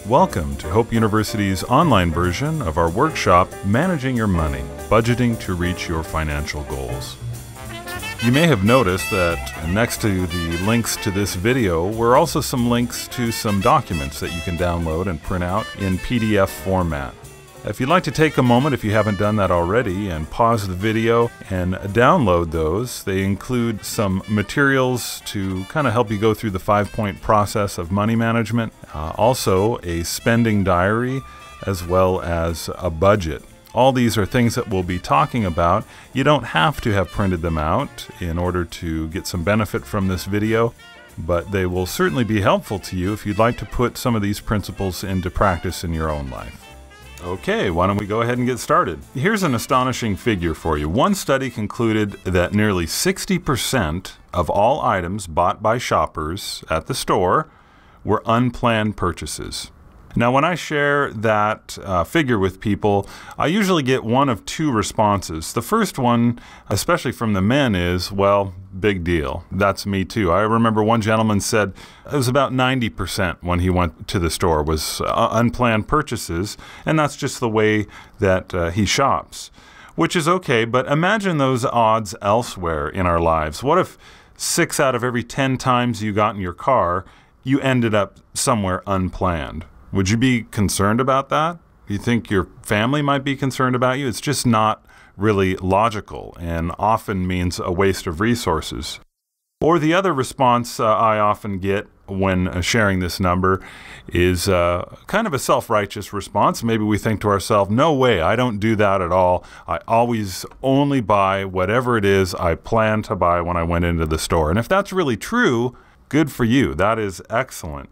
Welcome to Hope University's online version of our workshop, Managing Your Money, Budgeting to Reach Your Financial Goals. You may have noticed that next to the links to this video were also some links to some documents that you can download and print out in PDF format. If you'd like to take a moment, if you haven't done that already, and pause the video and download those, they include some materials to kind of help you go through the 5-point process of money management, also a spending diary, as well as a budget. All these are things that we'll be talking about. You don't have to have printed them out in order to get some benefit from this video, but they will certainly be helpful to you if you'd like to put some of these principles into practice in your own life. Okay, why don't we go ahead and get started? Here's an astonishing figure for you. One study concluded that nearly 60% of all items bought by shoppers at the store were unplanned purchases. Now, when I share that figure with people, I usually get one of two responses. The first one, especially from the men, is, well, big deal. That's me too. I remember one gentleman said it was about 90% when he went to the store was unplanned purchases, and that's just the way that he shops, which is okay, but imagine those odds elsewhere in our lives. What if 6 out of every 10 times you got in your car, you ended up somewhere unplanned? Would you be concerned about that? Do you think your family might be concerned about you? It's just not really logical and often means a waste of resources. Or the other response I often get when sharing this number is kind of a self-righteous response. Maybe we think to ourselves, no way, I don't do that at all. I always only buy whatever it is I plan to buy when I went into the store. And if that's really true, good for you. That is excellent.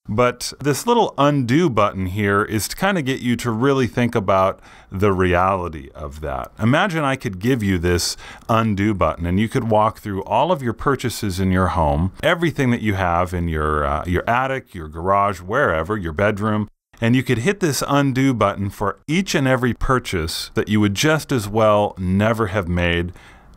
But this little undo button here is to kind of get you to really think about the reality of that. Imagine I could give you this undo button and you could walk through all of your purchases in your home, everything that you have in your attic, your garage, wherever, your bedroom, and you could hit this undo button for each and every purchase that you would just as well never have made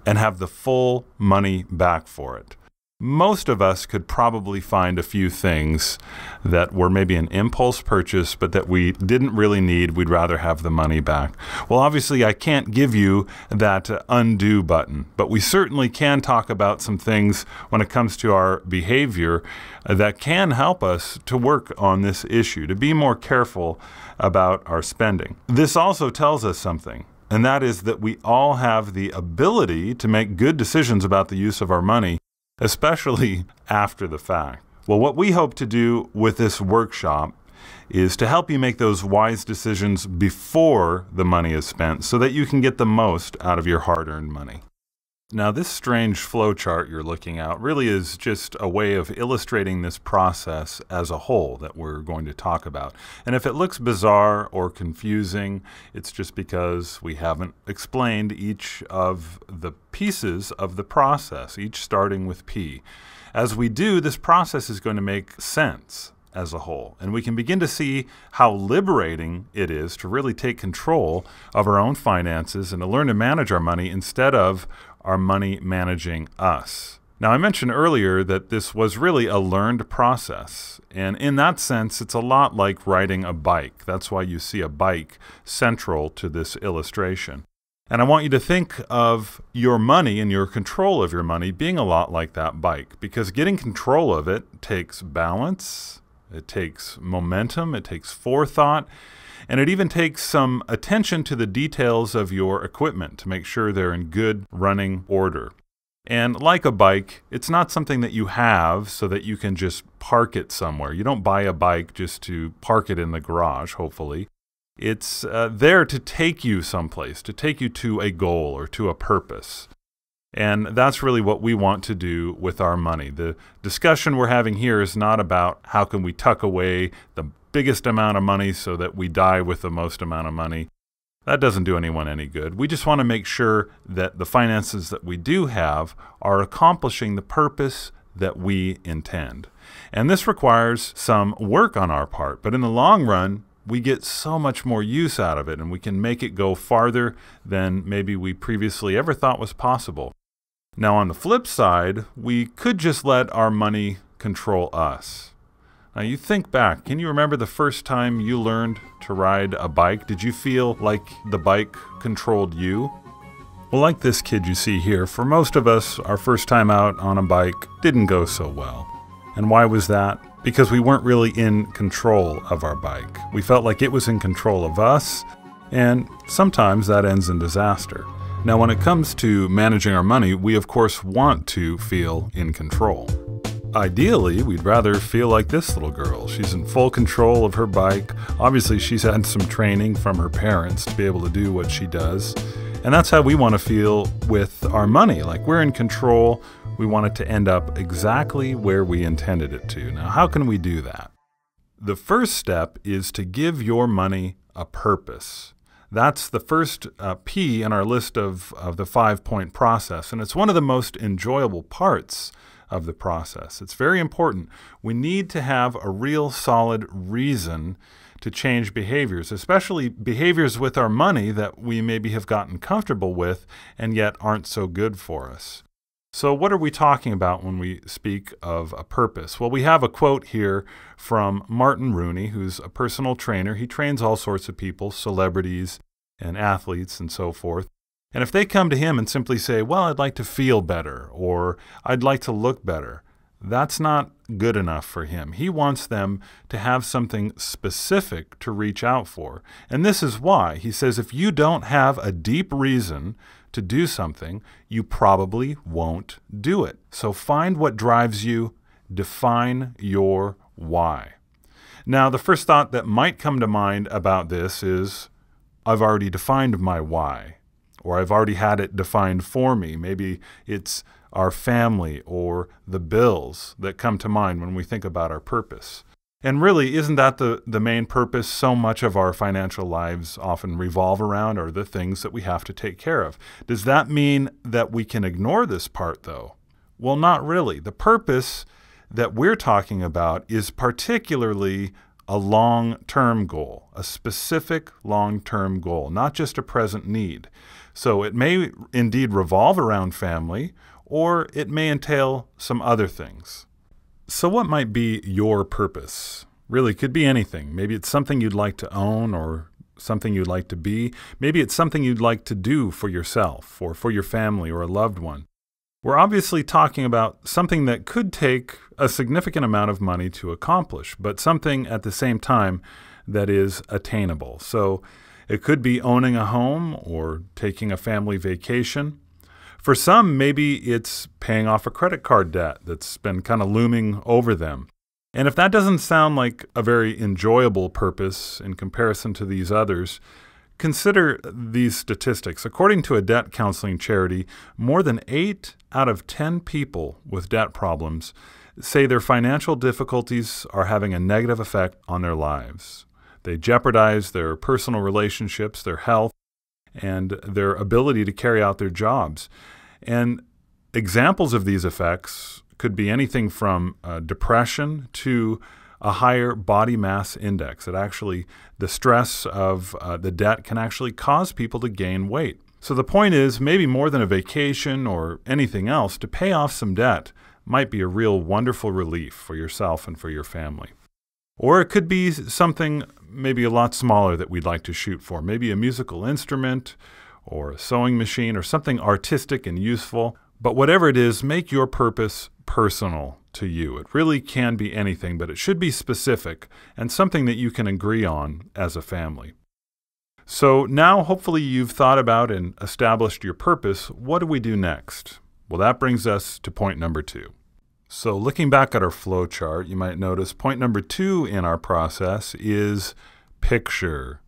and have the full money back for it. Most of us could probably find a few things that were maybe an impulse purchase, but that we didn't really need. We'd rather have the money back. Well, obviously, I can't give you that undo button, but we certainly can talk about some things when it comes to our behavior that can help us to work on this issue, to be more careful about our spending. This also tells us something, and that is that we all have the ability to make good decisions about the use of our money, especially after the fact. Well, what we hope to do with this workshop is to help you make those wise decisions before the money is spent so that you can get the most out of your hard-earned money. Now, this strange flowchart you're looking at really is just a way of illustrating this process as a whole that we're going to talk about. And if it looks bizarre or confusing, it's just because we haven't explained each of the pieces of the process, each starting with P. As we do, this process is going to make sense as a whole, and we can begin to see how liberating it is to really take control of our own finances and to learn to manage our money instead of our money managing us. Now, I mentioned earlier that this was really a learned process, and in that sense, it's a lot like riding a bike. That's why you see a bike central to this illustration. And I want you to think of your money and your control of your money being a lot like that bike, because getting control of it takes balance, it takes momentum, it takes forethought, and it even takes some attention to the details of your equipment to make sure they're in good running order. And like a bike, it's not something that you have so that you can just park it somewhere. You don't buy a bike just to park it in the garage, hopefully. It's there to take you someplace, to take you to a goal or to a purpose. And that's really what we want to do with our money. The discussion we're having here is not about how can we tuck away the biggest amount of money so that we die with the most amount of money. That doesn't do anyone any good. We just want to make sure that the finances that we do have are accomplishing the purpose that we intend. And this requires some work on our part, but in the long run, we get so much more use out of it, and we can make it go farther than maybe we previously ever thought was possible. Now, on the flip side, we could just let our money control us. Now you think back, can you remember the first time you learned to ride a bike? Did you feel like the bike controlled you? Well, like this kid you see here, for most of us, our first time out on a bike didn't go so well. And why was that? Because we weren't really in control of our bike. We felt like it was in control of us, and sometimes that ends in disaster. Now, when it comes to managing our money, we of course want to feel in control. Ideally, we'd rather feel like this little girl. She's in full control of her bike. Obviously, she's had some training from her parents to be able to do what she does. And that's how we want to feel with our money. Like we're in control. We want it to end up exactly where we intended it to. Now, how can we do that? The first step is to give your money a purpose. That's the first P in our list of the 5-point process. And it's one of the most enjoyable parts of the process. It's very important. We need to have a real solid reason to change behaviors, especially behaviors with our money that we maybe have gotten comfortable with and yet aren't so good for us. So what are we talking about when we speak of a purpose? Well, we have a quote here from Martin Rooney, who's a personal trainer. He trains all sorts of people, celebrities and athletes and so forth. And if they come to him and simply say, well, I'd like to feel better, or I'd like to look better, that's not good enough for him. He wants them to have something specific to reach out for. And this is why. He says if you don't have a deep reason to do something, you probably won't do it. So find what drives you, define your why. Now, the first thought that might come to mind about this is, I've already defined my why. Or I've already had it defined for me. Maybe it's our family or the bills that come to mind when we think about our purpose. And really, isn't that the main purpose? So much of our financial lives often revolve around are the things that we have to take care of. Does that mean that we can ignore this part, though? Well, not really. The purpose that we're talking about is particularly a long-term goal, a specific long-term goal, not just a present need. So it may indeed revolve around family, or it may entail some other things. So what might be your purpose? Really, it could be anything. Maybe it's something you'd like to own or something you'd like to be. Maybe it's something you'd like to do for yourself or for your family or a loved one. We're obviously talking about something that could take a significant amount of money to accomplish, but something at the same time that is attainable. So it could be owning a home or taking a family vacation. For some, maybe it's paying off a credit card debt that's been kind of looming over them. And if that doesn't sound like a very enjoyable purpose in comparison to these others, consider these statistics. According to a debt counseling charity, more than 8 out of 10 people with debt problems say their financial difficulties are having a negative effect on their lives. They jeopardize their personal relationships, their health, and their ability to carry out their jobs. And examples of these effects could be anything from depression to a higher body mass index. The stress of the debt can actually cause people to gain weight. So the point is, maybe more than a vacation or anything else, to pay off some debt might be a real wonderful relief for yourself and for your family. Or it could be something maybe a lot smaller that we'd like to shoot for, maybe a musical instrument or a sewing machine or something artistic and useful. But whatever it is, make your purpose personal to you. It really can be anything, but it should be specific and something that you can agree on as a family. So now hopefully you've thought about and established your purpose. What do we do next? Well, that brings us to point number 2. So looking back at our flow chart, you might notice point number 2 in our process is picture.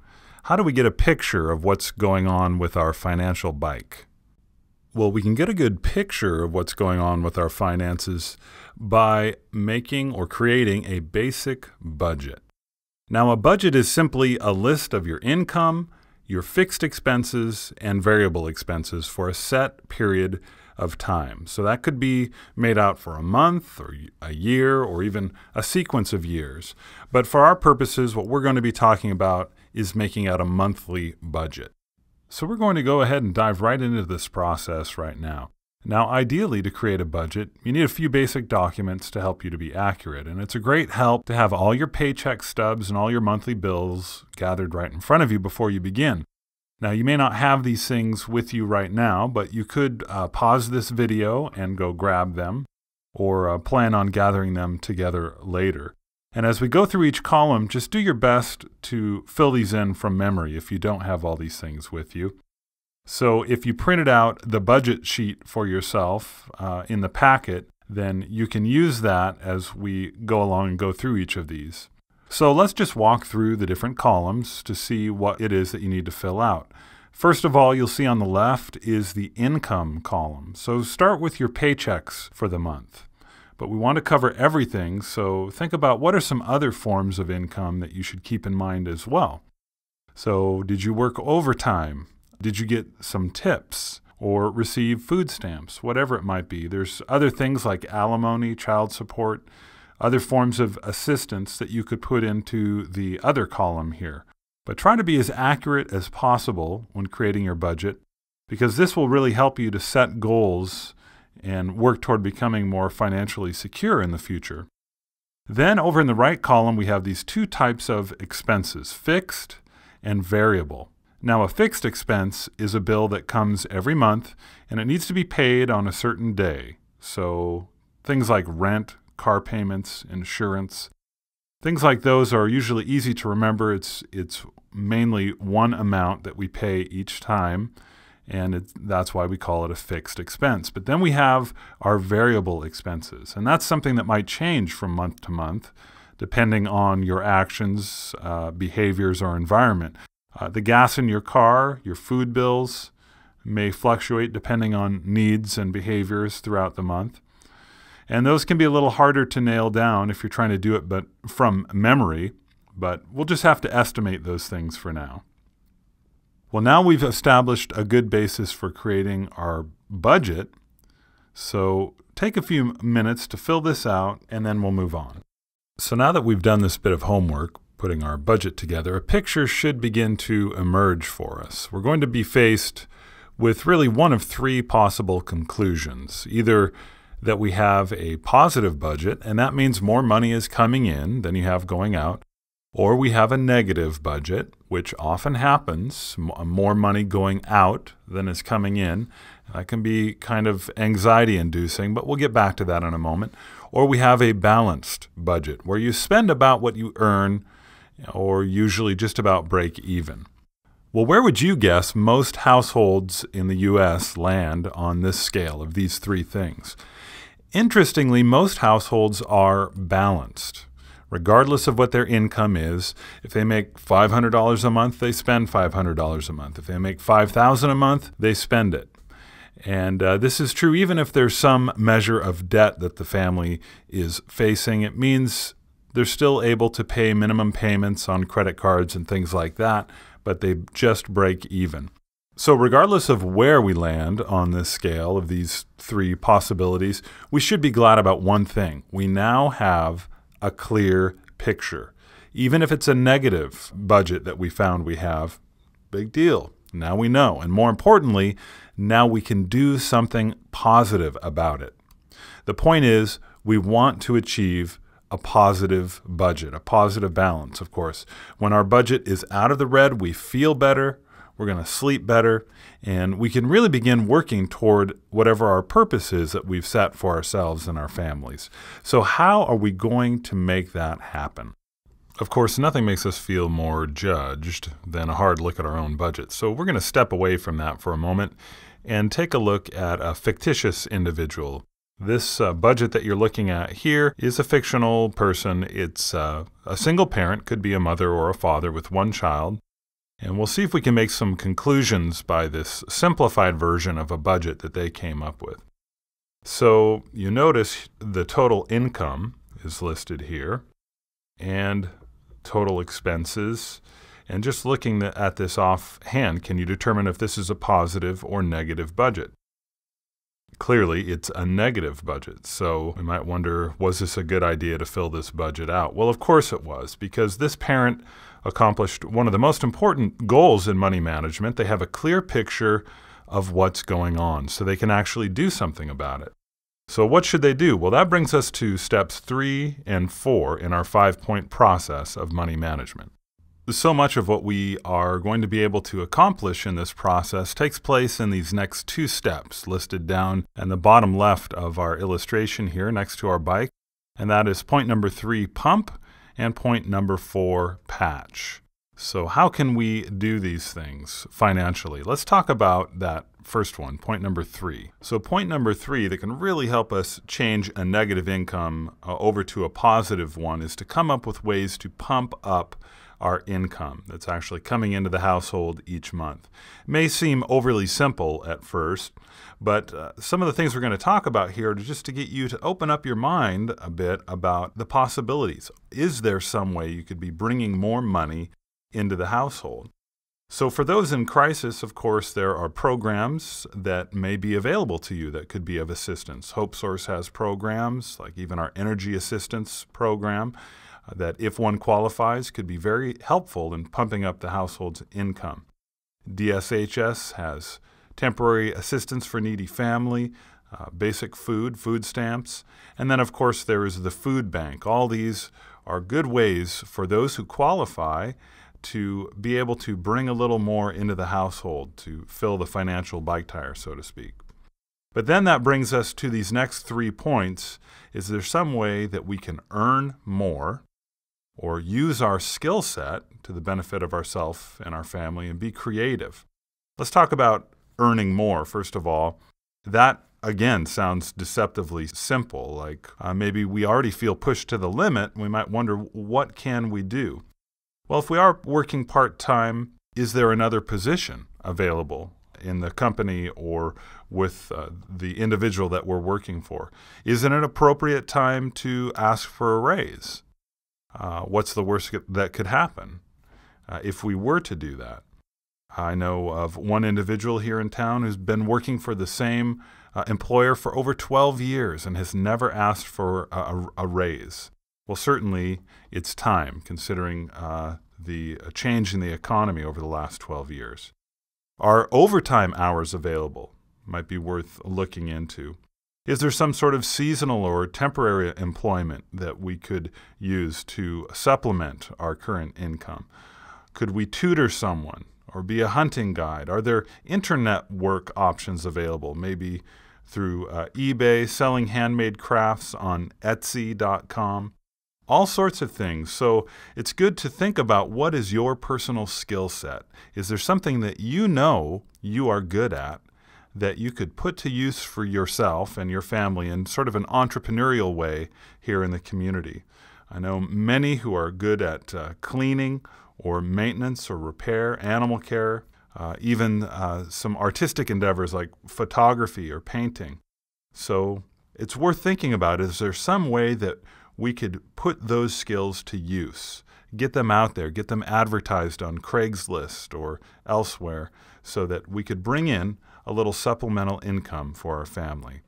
How do we get a picture of what's going on with our financial bike? Well, we can get a good picture of what's going on with our finances by making or creating a basic budget. Now, a budget is simply a list of your income, your fixed expenses, and variable expenses for a set period of time. So that could be made out for a month or a year or even a sequence of years. But for our purposes, what we're going to be talking about is making out a monthly budget. So we're going to go ahead and dive right into this process right now. Now, ideally, to create a budget, you need a few basic documents to help you to be accurate, and it's a great help to have all your paycheck stubs and all your monthly bills gathered right in front of you before you begin. Now, you may not have these things with you right now, but you could pause this video and go grab them, or plan on gathering them together later. And as we go through each column, just do your best to fill these in from memory if you don't have all these things with you. So if you printed out the budget sheet for yourself in the packet, then you can use that as we go along and go through each of these. So let's just walk through the different columns to see what it is that you need to fill out. First of all, you'll see on the left is the income column. So start with your paychecks for the month. But we want to cover everything, so think about what are some other forms of income that you should keep in mind as well. So did you work overtime? Did you get some tips or receive food stamps? Whatever it might be. There's other things like alimony, child support, other forms of assistance that you could put into the other column here. But try to be as accurate as possible when creating your budget, because this will really help you to set goals and work toward becoming more financially secure in the future. Then over in the right column, we have these two types of expenses, fixed and variable. Now, a fixed expense is a bill that comes every month, and it needs to be paid on a certain day. So things like rent, car payments, insurance, things like those are usually easy to remember. It's mainly one amount that we pay each time, and that's why we call it a fixed expense. But then we have our variable expenses, and that's something that might change from month to month, depending on your actions, behaviors, or environment. The gas in your car, your food bills may fluctuate depending on needs and behaviors throughout the month. And those can be a little harder to nail down if you're trying to do it but from memory, but we'll just have to estimate those things for now. Well, now we've established a good basis for creating our budget, so take a few minutes to fill this out and then we'll move on. So now that we've done this bit of homework, putting our budget together, a picture should begin to emerge for us. We're going to be faced with really one of three possible conclusions. Either that we have a positive budget, and that means more money is coming in than you have going out, or we have a negative budget, which often happens, more money going out than is coming in. That can be kind of anxiety-inducing, but we'll get back to that in a moment. Or we have a balanced budget, where you spend about what you earn, or usually just about break even. Well, where would you guess most households in the U.S. land on this scale of these three things? Interestingly, most households are balanced. Regardless of what their income is, if they make $500 a month, they spend $500 a month. If they make $5,000 a month, they spend it. And this is true even if there's some measure of debt that the family is facing. It means they're still able to pay minimum payments on credit cards and things like that, but they just break even. So regardless of where we land on this scale of these three possibilities, we should be glad about one thing. We now have a clear picture. Even if it's a negative budget that we found we have, big deal. Now we know. And more importantly, now we can do something positive about it. The point is, we want to achieve a positive budget, a positive balance, of course. When our budget is out of the red, we feel better, we're going to sleep better, and we can really begin working toward whatever our purpose is that we've set for ourselves and our families. So how are we going to make that happen? Of course, nothing makes us feel more judged than a hard look at our own budget. So we're going to step away from that for a moment and take a look at a fictitious individual. This budget that you're looking at here is a fictional person. It's a single parent, could be a mother or a father with one child. And we'll see if we can make some conclusions by this simplified version of a budget that they came up with. So you notice the total income is listed here and total expenses. And just looking at this offhand, can you determine if this is a positive or negative budget? Clearly, it's a negative budget, so we might wonder, was this a good idea to fill this budget out? Well, of course it was, because this parent accomplished one of the most important goals in money management. They have a clear picture of what's going on so they can actually do something about it. So what should they do? Well, that brings us to steps 3 and 4 in our 5-point process of money management. So much of what we are going to be able to accomplish in this process takes place in these next 2 steps listed down in the bottom left of our illustration here next to our bike. And that is point number 3, pump, and point number 4, patch. So how can we do these things financially? Let's talk about that first one, point number 3. So point number 3 that can really help us change a negative income over to a positive one is to come up with ways to pump up our income that's actually coming into the household each month. It may seem overly simple at first, but some of the things we're going to talk about here are just to get you to open up your mind a bit about the possibilities. Is there some way you could be bringing more money into the household? So for those in crisis, of course, there are programs that may be available to you that could be of assistance. HopeSource has programs, like even our energy assistance program, that if one qualifies could be very helpful in pumping up the household's income. DSHS has temporary assistance for needy family, basic food stamps, and then of course there is the food bank. All these are good ways for those who qualify to be able to bring a little more into the household to fill the financial bike tire, so to speak. But then that brings us to these next 3 points. Is there some way that we can earn more or use our skill set to the benefit of ourselves and our family and be creative? Let's talk about earning more, first of all. That, again, sounds deceptively simple. Like maybe we already feel pushed to the limit. We might wonder, what can we do? Well, if we are working part-time, is there another position available in the company or with the individual that we're working for? Is it an appropriate time to ask for a raise? What's the worst that could happen if we were to do that? I know of one individual here in town who's been working for the same employer for over 12 years and has never asked for a raise. Well, certainly it's time, considering the change in the economy over the last 12 years. Are overtime hours available? Might be worth looking into. Is there some sort of seasonal or temporary employment that we could use to supplement our current income? Could we tutor someone or be a hunting guide? Are there internet work options available, maybe through eBay, selling handmade crafts on Etsy.com? All sorts of things. So it's good to think about, what is your personal skill set? Is there something that you know you are good at that you could put to use for yourself and your family in sort of an entrepreneurial way here in the community? I know many who are good at cleaning or maintenance or repair, animal care, even some artistic endeavors like photography or painting. So it's worth thinking about, is there some way that we could put those skills to use, get them out there, get them advertised on Craigslist or elsewhere so that we could bring in a little supplemental income for our family.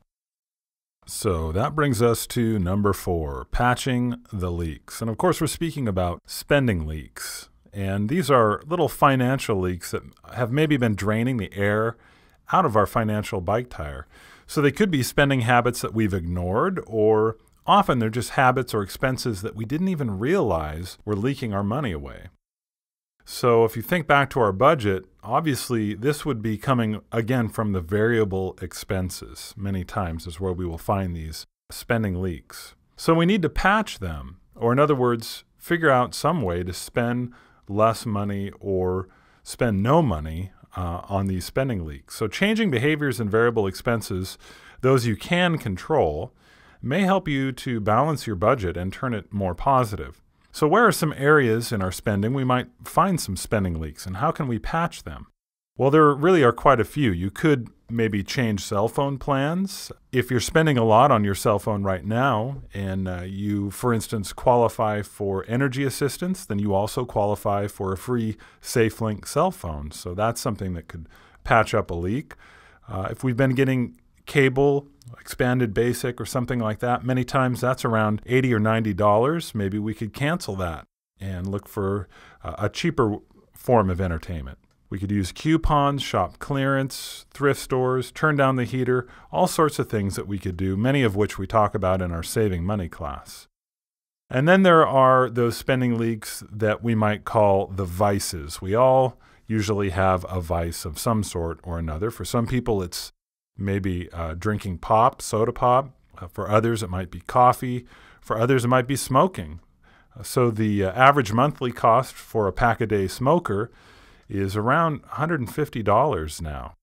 So that brings us to number 4, patching the leaks. And of course, we're speaking about spending leaks. And these are little financial leaks that have maybe been draining the air out of our financial bike tire. So they could be spending habits that we've ignored, or often they're just habits or expenses that we didn't even realize were leaking our money away. So if you think back to our budget, obviously this would be coming again from the variable expenses. Many times is where we will find these spending leaks. So we need to patch them, or in other words, figure out some way to spend less money or spend no money on these spending leaks. So changing behaviors and variable expenses, those you can control, may help you to balance your budget and turn it more positive. So where are some areas in our spending we might find some spending leaks, and how can we patch them? Well, there really are quite a few. You could maybe change cell phone plans. If you're spending a lot on your cell phone right now and you, for instance, qualify for energy assistance, then you also qualify for a free SafeLink cell phone. So that's something that could patch up a leak. If we've been getting cable, expanded basic or something like that, many times that's around $80 or $90. Maybe we could cancel that and look for a cheaper form of entertainment. We could use coupons, shop clearance, thrift stores, turn down the heater, all sorts of things that we could do, many of which we talk about in our Saving Money class. And then there are those spending leaks that we might call the vices. We all usually have a vice of some sort or another. For some people, it's maybe drinking pop, soda pop. For others, it might be coffee. For others, it might be smoking. So the average monthly cost for a pack-a-day smoker is around $150 now.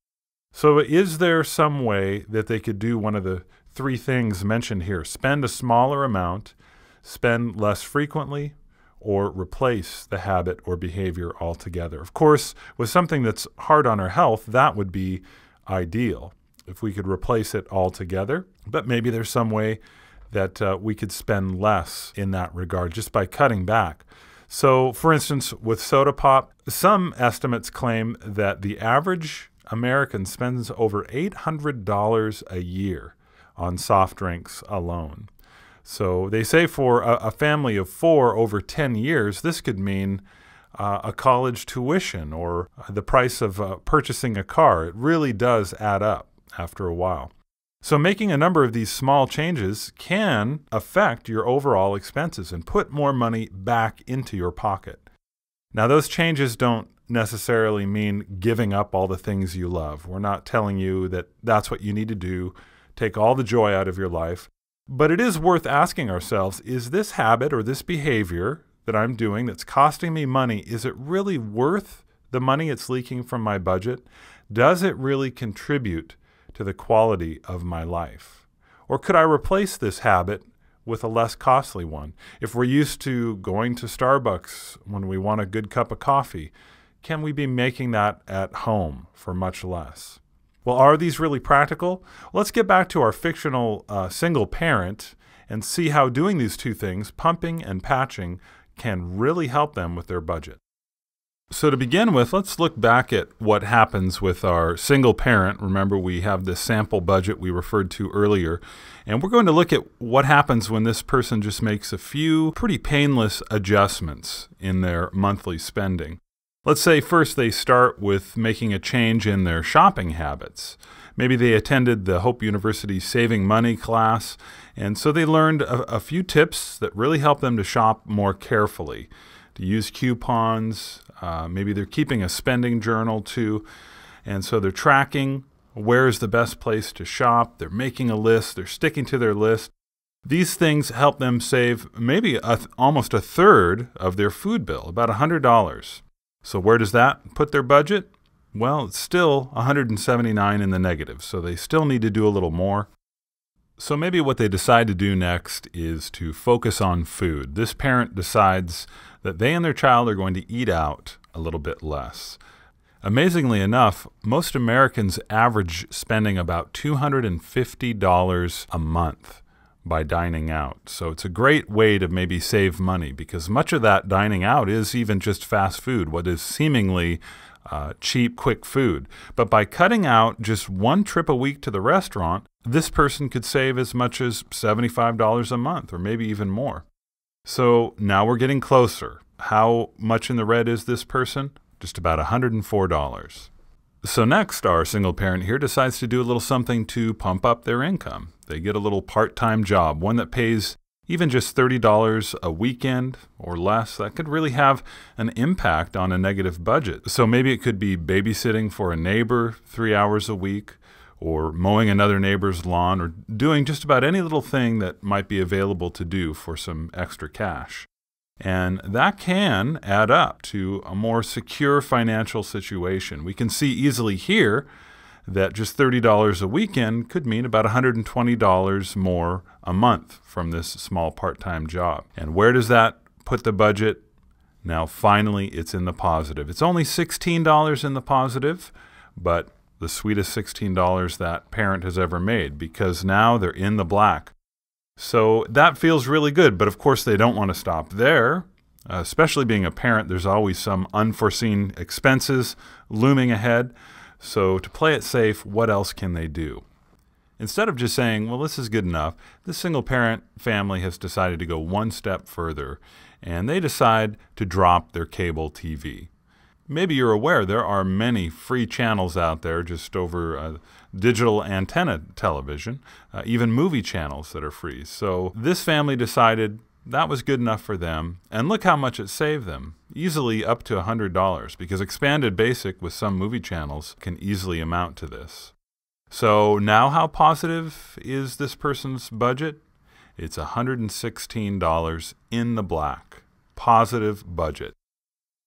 So is there some way that they could do one of the three things mentioned here? Spend a smaller amount, spend less frequently, or replace the habit or behavior altogether? Of course, with something that's hard on our health, that would be ideal if we could replace it altogether. But maybe there's some way that we could spend less in that regard just by cutting back. So, for instance, with soda pop, some estimates claim that the average American spends over $800 a year on soft drinks alone. So they say for a family of 4 over 10 years, this could mean a college tuition or the price of purchasing a car. It really does add up after a while. So making a number of these small changes can affect your overall expenses and put more money back into your pocket. Now, those changes don't necessarily mean giving up all the things you love. We're not telling you that that's what you need to do, take all the joy out of your life. But it is worth asking ourselves, is this habit or this behavior that I'm doing that's costing me money, is it really worth the money it's leaking from my budget? Does it really contribute to the quality of my life? Or could I replace this habit with a less costly one? If we're used to going to Starbucks when we want a good cup of coffee, can we be making that at home for much less? Well, are these really practical? Let's get back to our fictional single parent and see how doing these two things, pumping and patching, can really help them with their budget. So to begin with, let's look back at what happens with our single parent. Remember, we have this sample budget we referred to earlier, and we're going to look at what happens when this person just makes a few pretty painless adjustments in their monthly spending. Let's say first they start with making a change in their shopping habits. Maybe they attended the Hope University Saving Money class, and so they learned a few tips that really help them to shop more carefully, to use coupons. Maybe they're keeping a spending journal too, and so they're tracking where is the best place to shop. They're making a list. They're sticking to their list. These things help them save maybe almost a third of their food bill, about $100. So where does that put their budget? Well, it's still $179 in the negative, so they still need to do a little more. So maybe what they decide to do next is to focus on food. This parent decides that they and their child are going to eat out a little bit less. Amazingly enough, most Americans average spending about $250 a month by dining out. So it's a great way to maybe save money because much of that dining out is even just fast food, what is seemingly cheap, quick food. But by cutting out just one trip a week to the restaurant, this person could save as much as $75 a month or maybe even more. So now we're getting closer. How much in the red is this person? Just about $104. So next, our single parent here decides to do a little something to pump up their income. They get a little part-time job, one that pays even just $30 a weekend or less. That could really have an impact on a negative budget. So maybe it could be babysitting for a neighbor 3 hours a week, or mowing another neighbor's lawn, or doing just about any little thing that might be available to do for some extra cash. And that can add up to a more secure financial situation. We can see easily here that just $30 a weekend could mean about $120 more a month from this small part-time job. And where does that put the budget? Now, finally, it's in the positive. It's only $16 in the positive, but the sweetest $16 that parent has ever made, because now they're in the black. So that feels really good, but of course they don't want to stop there. Especially being a parent, there's always some unforeseen expenses looming ahead. So to play it safe, what else can they do? Instead of just saying, well, this is good enough, this single parent family has decided to go one step further, and they decide to drop their cable TV. Maybe you're aware there are many free channels out there just over digital antenna television, even movie channels that are free. So this family decided that was good enough for them, and look how much it saved them, easily up to $100, because expanded basic with some movie channels can easily amount to this. So now how positive is this person's budget? It's $116 in the black. Positive budget.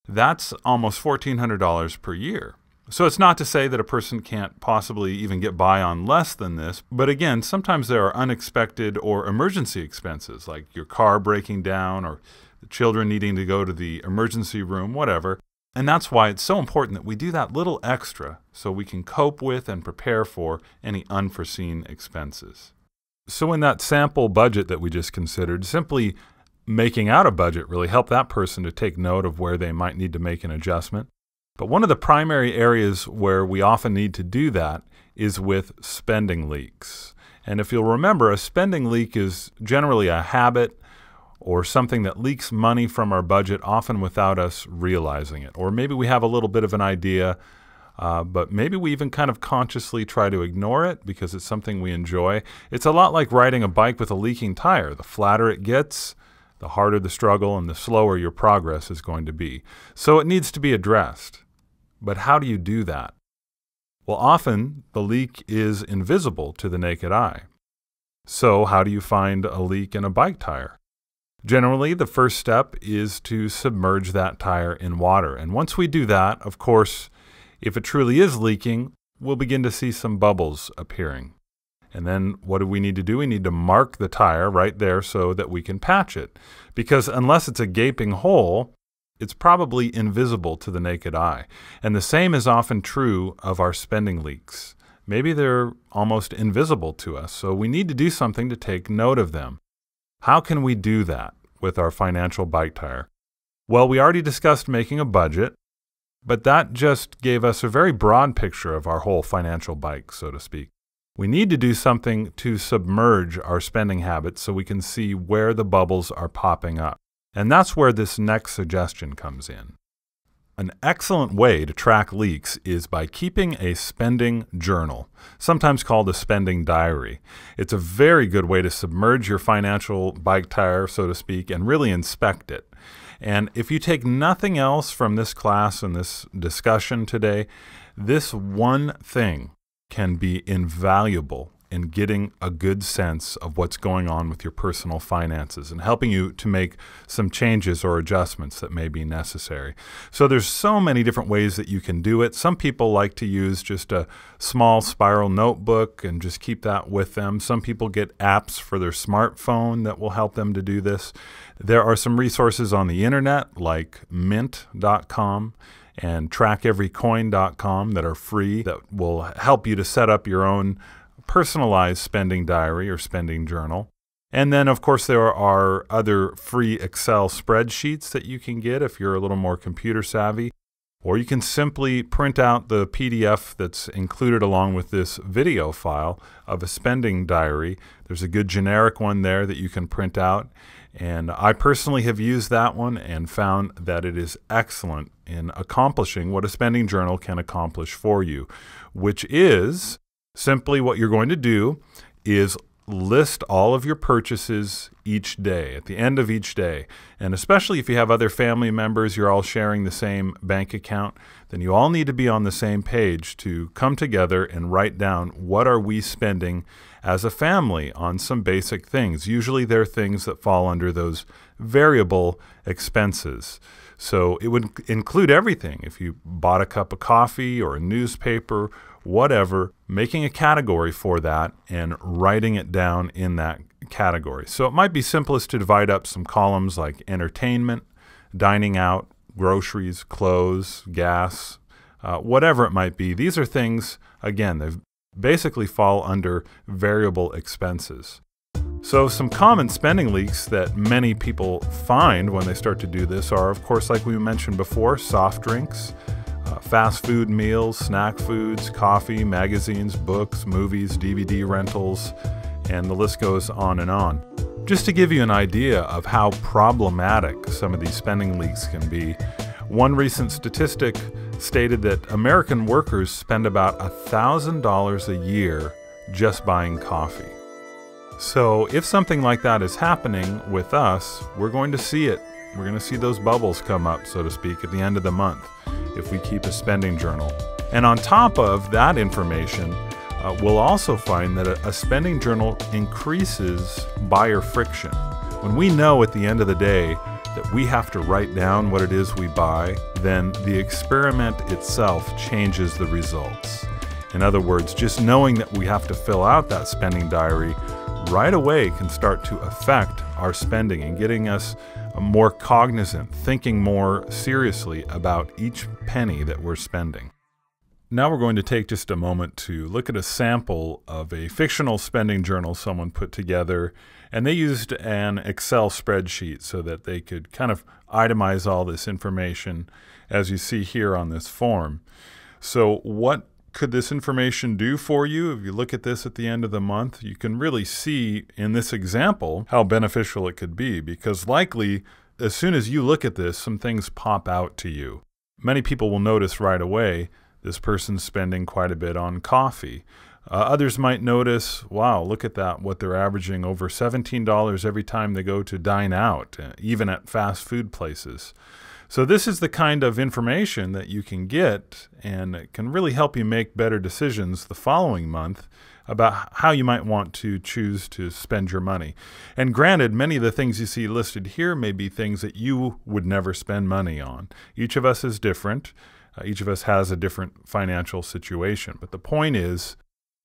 That's almost $1,400 per year. So it's not to say that a person can't possibly even get by on less than this, but again, sometimes there are unexpected or emergency expenses, like your car breaking down or the children needing to go to the emergency room, whatever. And that's why it's so important that we do that little extra so we can cope with and prepare for any unforeseen expenses. So in that sample budget that we just considered, simply making out a budget really helped that person to take note of where they might need to make an adjustment. But one of the primary areas where we often need to do that is with spending leaks. And if you'll remember, a spending leak is generally a habit or something that leaks money from our budget, often without us realizing it. Or maybe we have a little bit of an idea, but maybe we even kind of consciously try to ignore it because it's something we enjoy. It's a lot like riding a bike with a leaking tire. The flatter it gets, the harder the struggle and the slower your progress is going to be. So it needs to be addressed. But how do you do that? Well, often the leak is invisible to the naked eye. So how do you find a leak in a bike tire? Generally, the first step is to submerge that tire in water. And once we do that, of course, if it truly is leaking, we'll begin to see some bubbles appearing. And then what do we need to do? We need to mark the tire right there so that we can patch it. Because unless it's a gaping hole, it's probably invisible to the naked eye. And the same is often true of our spending leaks. Maybe they're almost invisible to us, so we need to do something to take note of them. How can we do that with our financial bike tire? Well, we already discussed making a budget, but that just gave us a very broad picture of our whole financial bike, so to speak. We need to do something to submerge our spending habits so we can see where the bubbles are popping up. And that's where this next suggestion comes in. An excellent way to track leaks is by keeping a spending journal, sometimes called a spending diary. It's a very good way to submerge your financial bike tire, so to speak, and really inspect it. And if you take nothing else from this class and this discussion today, this one thing can be invaluable in getting a good sense of what's going on with your personal finances and helping you to make some changes or adjustments that may be necessary. So there's so many different ways that you can do it. Some people like to use just a small spiral notebook and just keep that with them. Some people get apps for their smartphone that will help them to do this. There are some resources on the internet like mint.com and trackeverycoin.com that are free that will help you to set up your own personalized spending diary or spending journal. And then, of course, there are other free Excel spreadsheets that you can get if you're a little more computer savvy. Or you can simply print out the PDF that's included along with this video file of a spending diary. There's a good generic one there that you can print out. And I personally have used that one and found that it is excellent in accomplishing what a spending journal can accomplish for you, which is simply what you're going to do is list all of your purchases each day, at the end of each day. And especially if you have other family members, you're all sharing the same bank account, then you all need to be on the same page to come together and write down what are we spending as a family on some basic things. Usually they're things that fall under those variable expenses. So it would include everything. If you bought a cup of coffee or a newspaper, whatever, making a category for that and writing it down in that category. So it might be simplest to divide up some columns like entertainment, dining out, groceries, clothes, gas, whatever it might be. These are things, again, they basically fall under variable expenses. So some common spending leaks that many people find when they start to do this are, of course, like we mentioned before, soft drinks, fast food meals, snack foods, coffee, magazines, books, movies, DVD rentals, and the list goes on and on. Just to give you an idea of how problematic some of these spending leaks can be, One recent statistic stated that American workers spend about $1,000 a year just buying coffee. So if something like that is happening with us, we're going to see it. We're going to see those bubbles come up, so to speak, at the end of the month if we keep a spending journal. And on top of that information, we'll also find that a spending journal increases buyer friction. When we know at the end of the day that we have to write down what it is we buy, then the experiment itself changes the results. In other words, just knowing that we have to fill out that spending diary right away can start to affect our spending and getting us more cognizant, thinking more seriously about each penny that we're spending. Now we're going to take just a moment to look at a sample of a fictional spending journal someone put together, and they used an Excel spreadsheet so that they could kind of itemize all this information as you see here on this form. So what could this information do for you? If you look at this at the end of the month, you can really see in this example how beneficial it could be, because likely as soon as you look at this, some things pop out to you. Many people will notice right away this person's spending quite a bit on coffee. Others might notice, wow, look at that, what they're averaging, over $17 every time they go to dine out, even at fast food places. So this is the kind of information that you can get, and it can really help you make better decisions the following month about how you might want to choose to spend your money. And granted, many of the things you see listed here may be things that you would never spend money on. Each of us is different. Each of us has a different financial situation. But the point is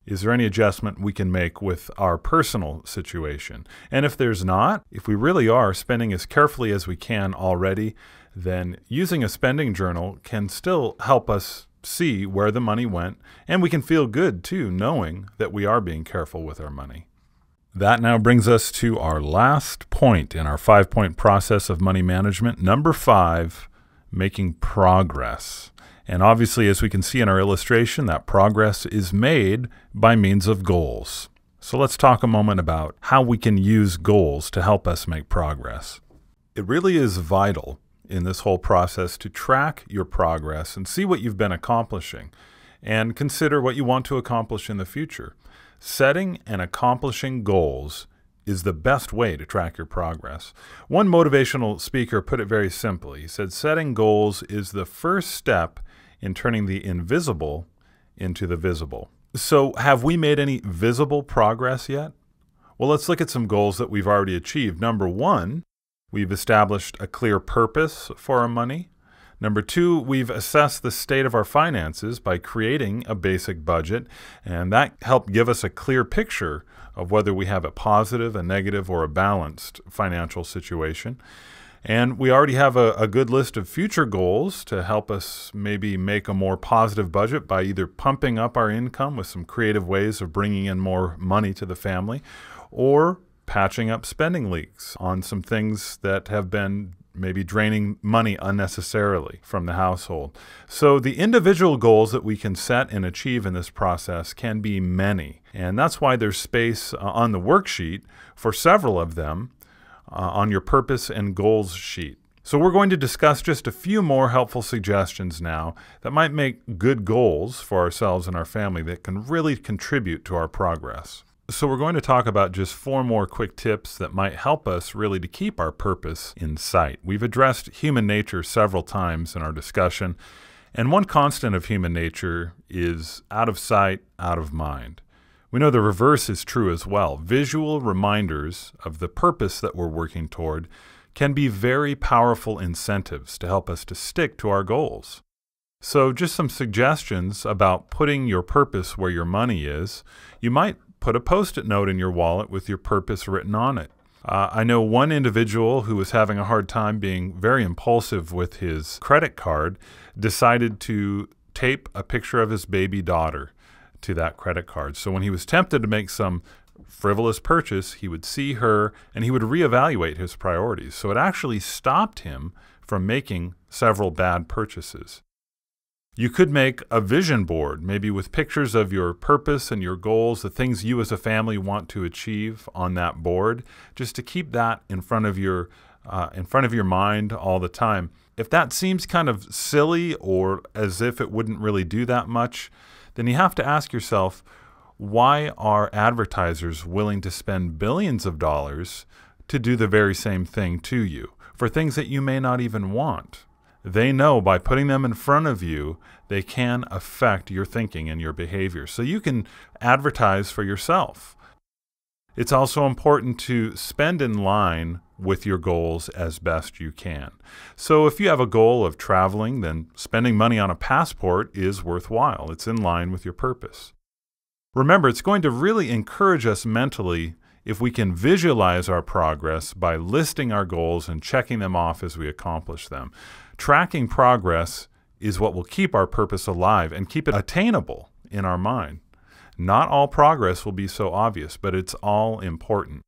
there any adjustment we can make with our personal situation? And if there's not, if we really are spending as carefully as we can already, then using a spending journal can still help us see where the money went, and we can feel good too, knowing that we are being careful with our money. That now brings us to our last point in our 5-point process of money management. Number 5, making progress. And obviously, as we can see in our illustration, that progress is made by means of goals. So let's talk a moment about how we can use goals to help us make progress. It really is vital in this whole process to track your progress and see what you've been accomplishing and consider what you want to accomplish in the future. Setting and accomplishing goals is the best way to track your progress. One motivational speaker put it very simply. He said, setting goals is the first step in turning the invisible into the visible. So have we made any visible progress yet? Well, let's look at some goals that we've already achieved. Number 1, we've established a clear purpose for our money. Number 2, we've assessed the state of our finances by creating a basic budget, and that helped give us a clear picture of whether we have a positive, a negative, or a balanced financial situation. And we already have a good list of future goals to help us maybe make a more positive budget by either pumping up our income with some creative ways of bringing in more money to the family, or patching up spending leaks on some things that have been maybe draining money unnecessarily from the household. So the individual goals that we can set and achieve in this process can be many. And that's why there's space on the worksheet for several of them on your purpose and goals sheet. So we're going to discuss just a few more helpful suggestions now that might make good goals for ourselves and our family that can really contribute to our progress. So we're going to talk about just 4 more quick tips that might help us really to keep our purpose in sight. We've addressed human nature several times in our discussion, and one constant of human nature is out of sight, out of mind. We know the reverse is true as well. Visual reminders of the purpose that we're working toward can be very powerful incentives to help us to stick to our goals. So just some suggestions about putting your purpose where your money is. You might put a Post-it note in your wallet with your purpose written on it. I know one individual who was having a hard time being very impulsive with his credit card decided to tape a picture of his baby daughter to that credit card. So when he was tempted to make some frivolous purchase, he would see her and he would reevaluate his priorities. So it actually stopped him from making several bad purchases. You could make a vision board, maybe with pictures of your purpose and your goals, the things you as a family want to achieve on that board, just to keep that in front of your in front of your mind all the time. If that seems kind of silly or as if it wouldn't really do that much, then you have to ask yourself, why are advertisers willing to spend billions of dollars to do the very same thing to you for things that you may not even want? They know by putting them in front of you, they can affect your thinking and your behavior. So you can advertise for yourself. It's also important to spend in line with your goals as best you can. So if you have a goal of traveling, then spending money on a passport is worthwhile. It's in line with your purpose. Remember, it's going to really encourage us mentally if we can visualize our progress by listing our goals and checking them off as we accomplish them. Tracking progress is what will keep our purpose alive and keep it attainable in our mind. Not all progress will be so obvious, but it's all important.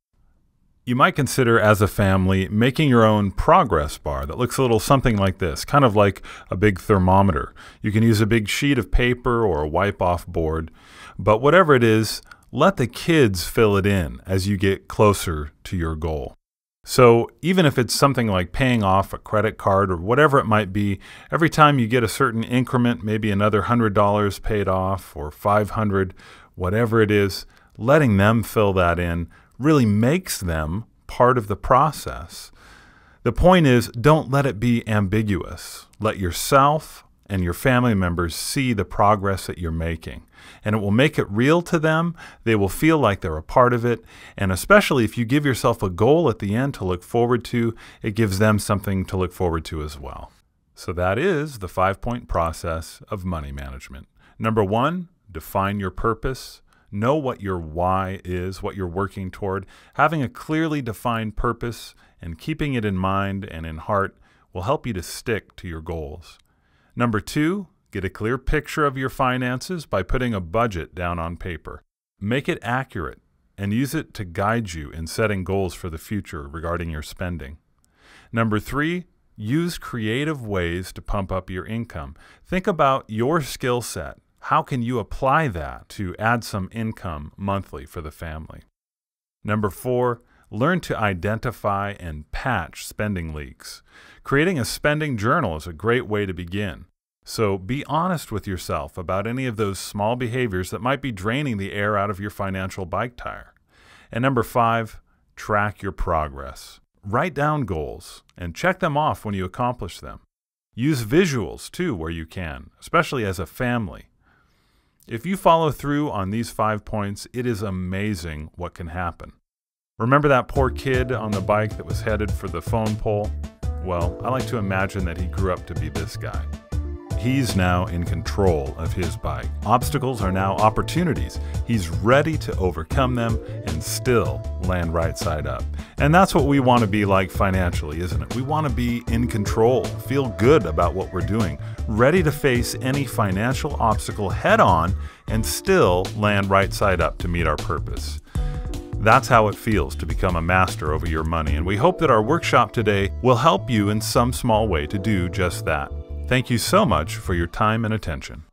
You might consider, as a family, making your own progress bar that looks a little something like this, kind of like a big thermometer. You can use a big sheet of paper or a wipe-off board, but whatever it is, let the kids fill it in as you get closer to your goal. So even if it's something like paying off a credit card or whatever it might be, every time you get a certain increment, maybe another $100 paid off or $500, whatever it is, letting them fill that in really makes them part of the process. The point is, don't let it be ambiguous. Let yourself and your family members see the progress that you're making. And it will make it real to them. They will feel like they're a part of it. And especially if you give yourself a goal at the end to look forward to, it gives them something to look forward to as well. So that is the 5-point process of money management. Number 1, define your purpose. Know what your why is, what you're working toward. Having a clearly defined purpose and keeping it in mind and in heart will help you to stick to your goals. Number 2, get a clear picture of your finances by putting a budget down on paper. Make it accurate and use it to guide you in setting goals for the future regarding your spending. Number 3, use creative ways to pump up your income. Think about your skill set. How can you apply that to add some income monthly for the family? Number 4, learn to identify and patch spending leaks. Creating a spending journal is a great way to begin. So be honest with yourself about any of those small behaviors that might be draining the air out of your financial bike tire. And number 5, track your progress. Write down goals and check them off when you accomplish them. Use visuals too where you can, especially as a family. If you follow through on these 5 points, it is amazing what can happen. Remember that poor kid on the bike that was headed for the phone pole? Well, I like to imagine that he grew up to be this guy. He's now in control of his bike. Obstacles are now opportunities. He's ready to overcome them and still land right side up. And that's what we want to be like financially, isn't it? We want to be in control, feel good about what we're doing, ready to face any financial obstacle head on and still land right side up to meet our purpose. That's how it feels to become a master over your money, and we hope that our workshop today will help you in some small way to do just that. Thank you so much for your time and attention.